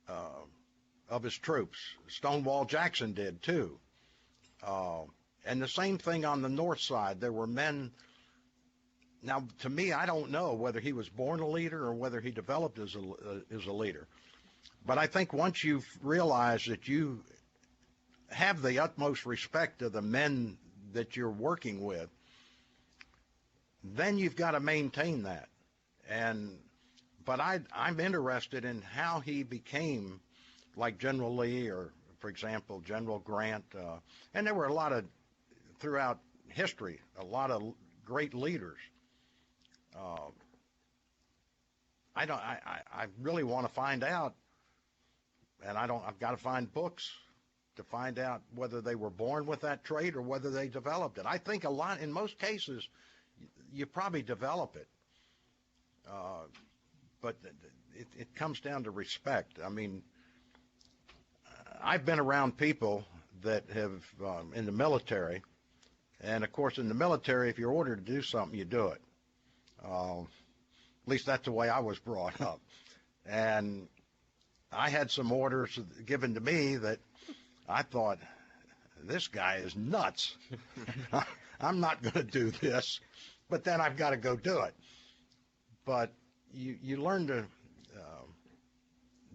of his troops. Stonewall Jackson did too. And the same thing on the north side. There were men. Now, to me, I don't know whether he was born a leader or whether he developed as a leader. But I think once you've realized that you have the utmost respect of the men that you're working with, then you've got to maintain that. But I'm interested in how he became like General Lee or, for example, General Grant. And there were a lot of, throughout history, a lot of great leaders. I really want to find out, and I've got to find books to find out whether they were born with that trait or whether they developed it. I think in most cases, you probably develop it. But it comes down to respect. I mean, I've been around people that have, in the military, and of course in the military, if you're ordered to do something, you do it. At least that's the way I was brought up. And I had some orders given to me that I thought, this guy is nuts. I'm not going to do this, but then I've got to go do it. But you learn to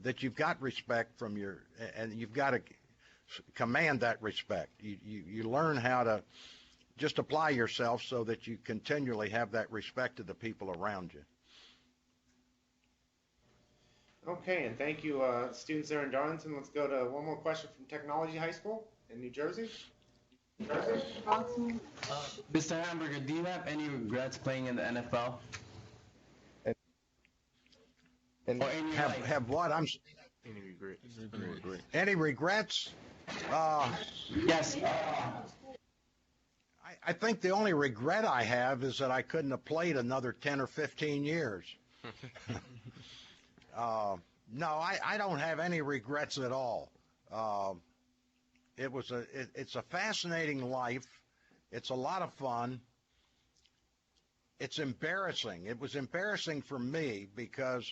that you've got respect from and you've got to command that respect. You learn how to just apply yourself so that you continually have that respect of the people around you. Okay, and thank you, students there in Darlington. Let's go to one more question from Technology High School in New Jersey. Mr. Hanbuger, do you have any regrets playing in the NFL? And have what? Any regrets? Any regrets? Yes. I think the only regret I have is that I couldn't have played another 10 or 15 years. No, I don't have any regrets at all. It's a fascinating life. It's a lot of fun. It's embarrassing. It was embarrassing for me because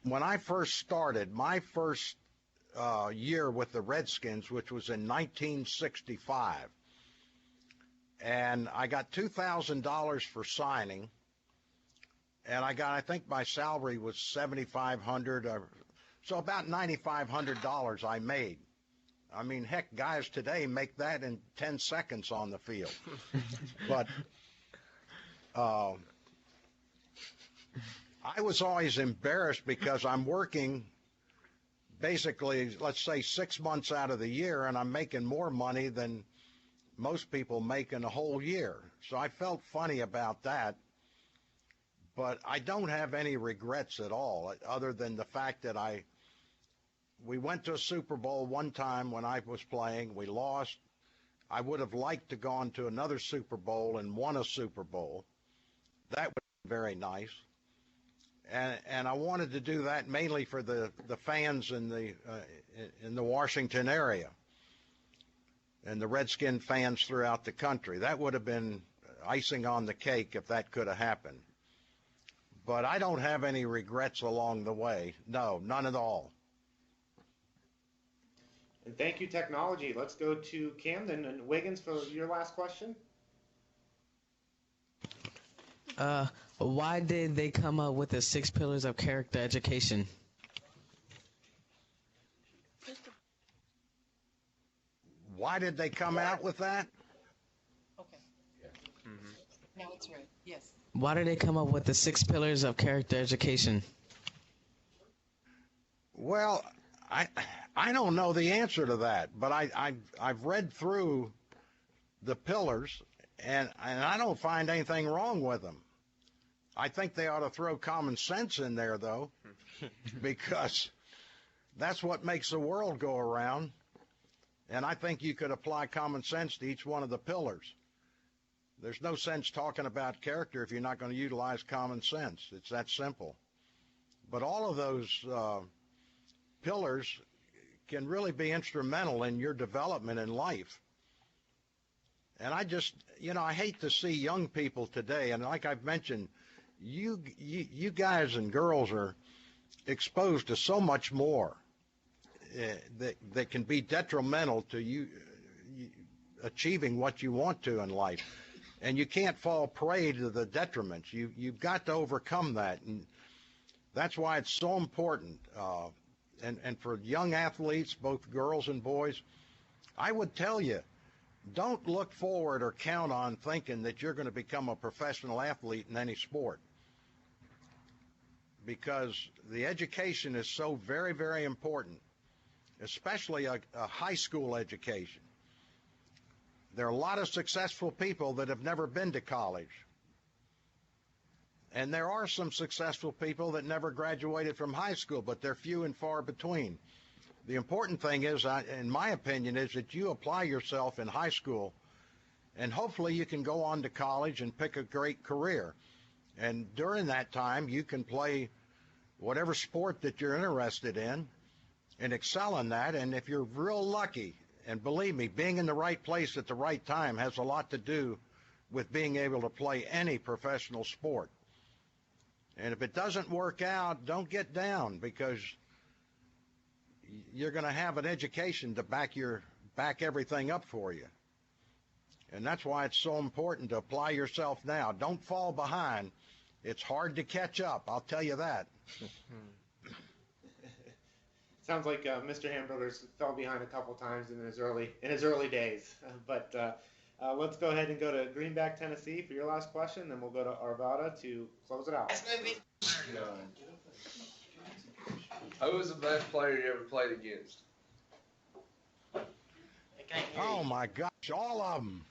when I first started, my first year with the Redskins, which was in 1965, and I got $2,000 for signing, and I think my salary was $7,500, so about $9,500 I made. I mean, heck, guys today make that in 10 seconds on the field. But I was always embarrassed because I'm working basically, let's say, 6 months out of the year, and I'm making more money than most people make in a whole year. So I felt funny about that. But I don't have any regrets at all, other than the fact that we went to a Super Bowl one time when I was playing. We lost. I would have liked to gone to another Super Bowl and won a Super Bowl. That would be very nice. And I wanted to do that mainly for the fans in the Washington area and the Redskin fans throughout the country. That would have been icing on the cake if that could have happened. But I don't have any regrets along the way. No, none at all. And thank you, Technology. Let's go to Camden and Wiggins for your last question. Why did they come up with the 6 pillars of character education? Why did they come out with that? Okay. Now it's right. Yes. Why did they come up with the 6 pillars of character education? Well, I don't know the answer to that, but I've read through the pillars, and I don't find anything wrong with them. I think they ought to throw common sense in there, though, because that's what makes the world go around, and I think you could apply common sense to each one of the pillars. There's no sense talking about character if you're not going to utilize common sense. It's that simple. But all of those pillars can really be instrumental in your development in life. And I just, I hate to see young people today, and like I've mentioned, you guys and girls are exposed to so much more that can be detrimental to you achieving what you want to in life. And you can't fall prey to the detriments. You've got to overcome that. And that's why it's so important. And for young athletes, both girls and boys, I would tell you, don't look forward or count on thinking that you're going to become a professional athlete in any sport, because the education is so very, very important, especially a high school education. There are a lot of successful people that have never been to college. And there are some successful people that never graduated from high school, but they're few and far between. The important thing is, in my opinion, is that you apply yourself in high school, and hopefully you can go on to college and pick a great career. And during that time, you can play whatever sport that you're interested in and excel in that. And if you're real lucky, and believe me, being in the right place at the right time has a lot to do with being able to play any professional sport. And if it doesn't work out, don't get down, because you're going to have an education to back everything up for you. And that's why it's so important to apply yourself now. Don't fall behind. It's hard to catch up, I'll tell you that. Sounds like Mr. Hamburger's fell behind a couple times in his early days. But let's go ahead and go to Greenback, Tennessee for your last question, then we'll go to Arvada to close it out. Who was the best player you ever played against? Oh my gosh, all of them.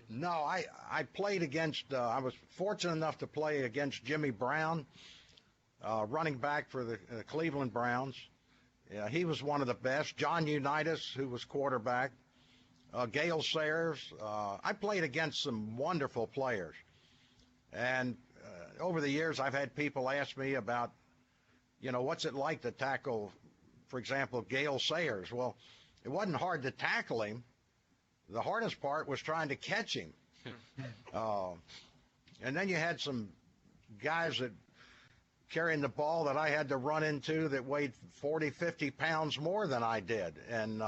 No, I played against, I was fortunate enough to play against Jimmy Brown, running back for the Cleveland Browns. He was one of the best. John Unitas, who was quarterback. Gale Sayers. I played against some wonderful players. And over the years, I've had people ask me about, what's it like to tackle, for example, Gale Sayers? Well, it wasn't hard to tackle him. The hardest part was trying to catch him. And then you had some guys that carrying the ball that I had to run into that weighed 40, 50 pounds more than I did. And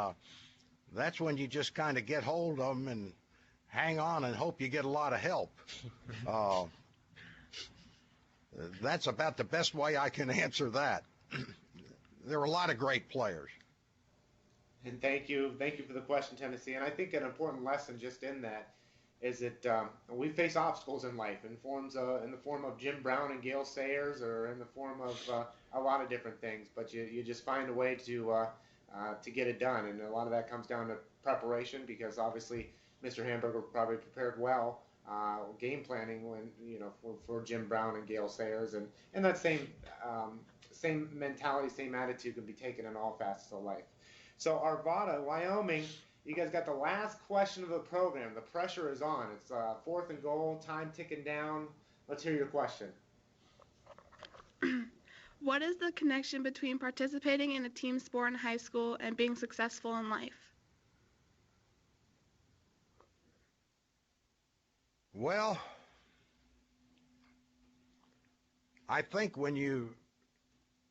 that's when you just kind of get hold of them and hang on and hope you get a lot of help. That's about the best way I can answer that. There were a lot of great players. And thank you for the question, Tennessee. And I think an important lesson just in that is that we face obstacles in life in the form of Jim Brown and Gale Sayers, or in the form of a lot of different things. But you just find a way to get it done, and a lot of that comes down to preparation, because obviously Mr. Hamburger probably prepared well, game planning when for Jim Brown and Gale Sayers, and that same mentality, same attitude can be taken in all facets of life. So Arvada, Wyoming, you guys got the last question of the program. The pressure is on. It's 4th and goal, time ticking down. Let's hear your question. What is the connection between participating in a team sport in high school and being successful in life? Well, I think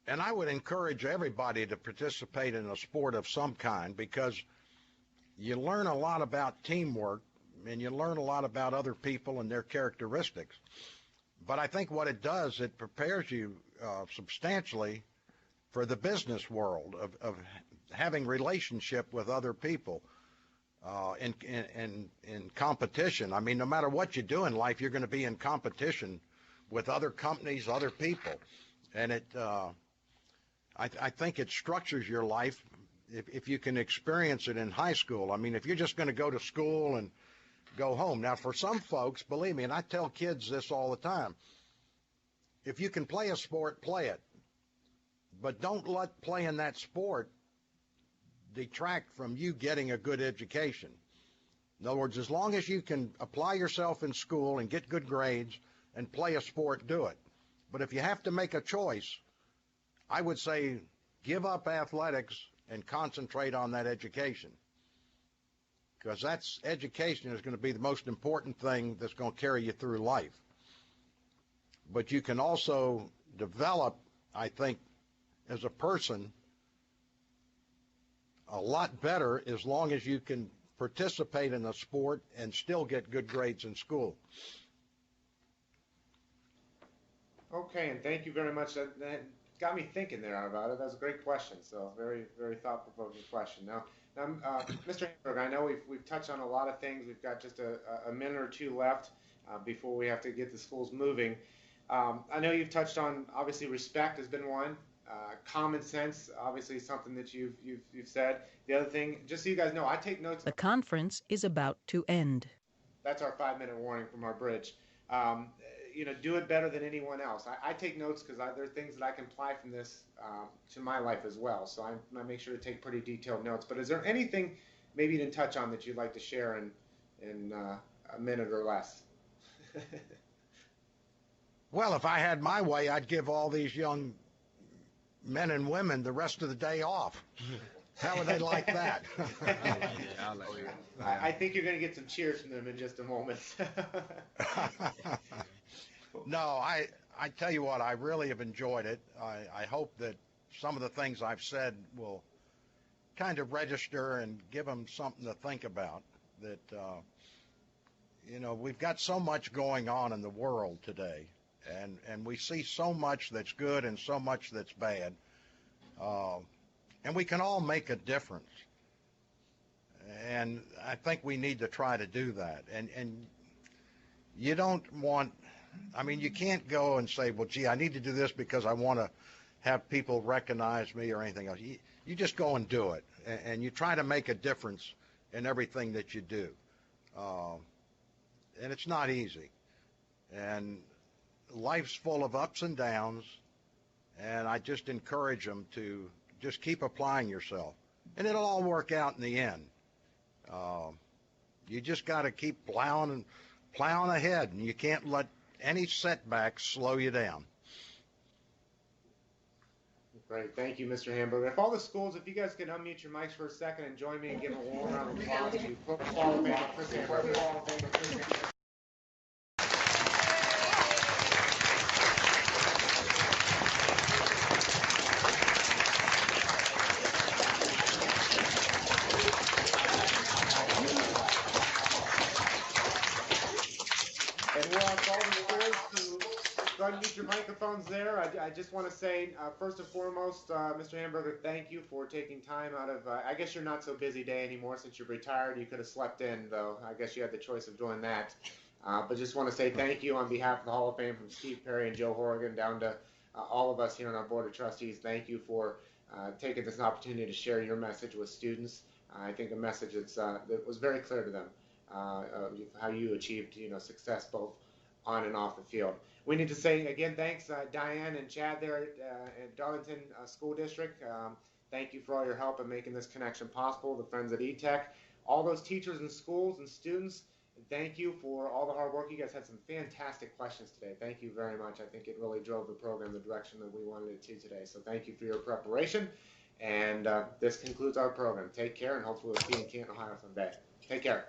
and I would encourage everybody to participate in a sport of some kind, because you learn a lot about teamwork, and you learn a lot about other people and their characteristics. But I think what it does, it prepares you substantially for the business world of having relationship with other people, in competition. I mean, no matter what you do in life, you're going to be in competition with other companies, other people, and I think it structures your life if you can experience it in high school. I mean, if you're just going to go to school and go home. Now, for some folks, believe me, and I tell kids this all the time, if you can play a sport, play it. But don't let playing that sport detract from you getting a good education. In other words, as long as you can apply yourself in school and get good grades and play a sport, do it. But if you have to make a choice, I would say give up athletics and concentrate on that education. Because education is going to be the most important thing that's going to carry you through life. But you can also develop, I think, as a person a lot better as long as you can participate in a sport and still get good grades in school. Okay, and thank you very much. That got me thinking there about it. That was a great question. So very, very thought-provoking question. Now, Mr. Hanbuger, I know we've touched on a lot of things. We've got just a minute or two left before we have to get the schools moving. I know you've touched on, obviously, respect has been one. Common sense, obviously, something that you've said. The other thing, just so you guys know, I take notes. The conference is about to end. That's our 5-minute warning from our bridge. Do it better than anyone else. I take notes because there are things that I can apply from this to my life as well. So I make sure to take pretty detailed notes. But is there anything maybe you didn't touch on that you'd like to share in a minute or less? Well, if I had my way, I'd give all these young men and women the rest of the day off. How would they like that? I think you're going to get some cheers from them in just a moment. No, I tell you what, I really have enjoyed it. I hope that some of the things I've said will kind of register and give them something to think about. That, we've got so much going on in the world today, and we see so much that's good and so much that's bad. And we can all make a difference. And I think we need to try to do that. And you don't want, you can't go and say, well, gee, I need to do this because I want to have people recognize me or anything else. You just go and do it. And you try to make a difference in everything that you do. And it's not easy. And life's full of ups and downs. And I just encourage them to just keep applying yourself. And it'll all work out in the end. You just got to keep plowing ahead, and you can't let any setbacks slow you down. Great. Thank you, Mr. Hanbuger. If all the schools, if you guys could unmute your mics for a second and join me and give a warm round of applause to Football of Fame, Chris Hanbuger. Unmute your microphones there. I just want to say, first and foremost, Mr. Hanbuger, thank you for taking time out of, I guess you're not so busy day anymore since you're retired. You could have slept in, though. I guess you had the choice of doing that. But just want to say thank you on behalf of the Hall of Fame, from Steve Perry and Joe Horrigan down to all of us here on our Board of Trustees. Thank you for taking this opportunity to share your message with students. I think a message that was very clear to them, how you achieved success both on and off the field. We need to say, again, thanks, Diane and Chad there at Darlington School District. Thank you for all your help in making this connection possible, the friends at eTech. All those teachers and schools and students, thank you for all the hard work. You guys had some fantastic questions today. Thank you very much. I think it really drove the program the direction that we wanted it to today. So thank you for your preparation. And this concludes our program. Take care, and hopefully we'll see you in Canton, Ohio someday. Take care.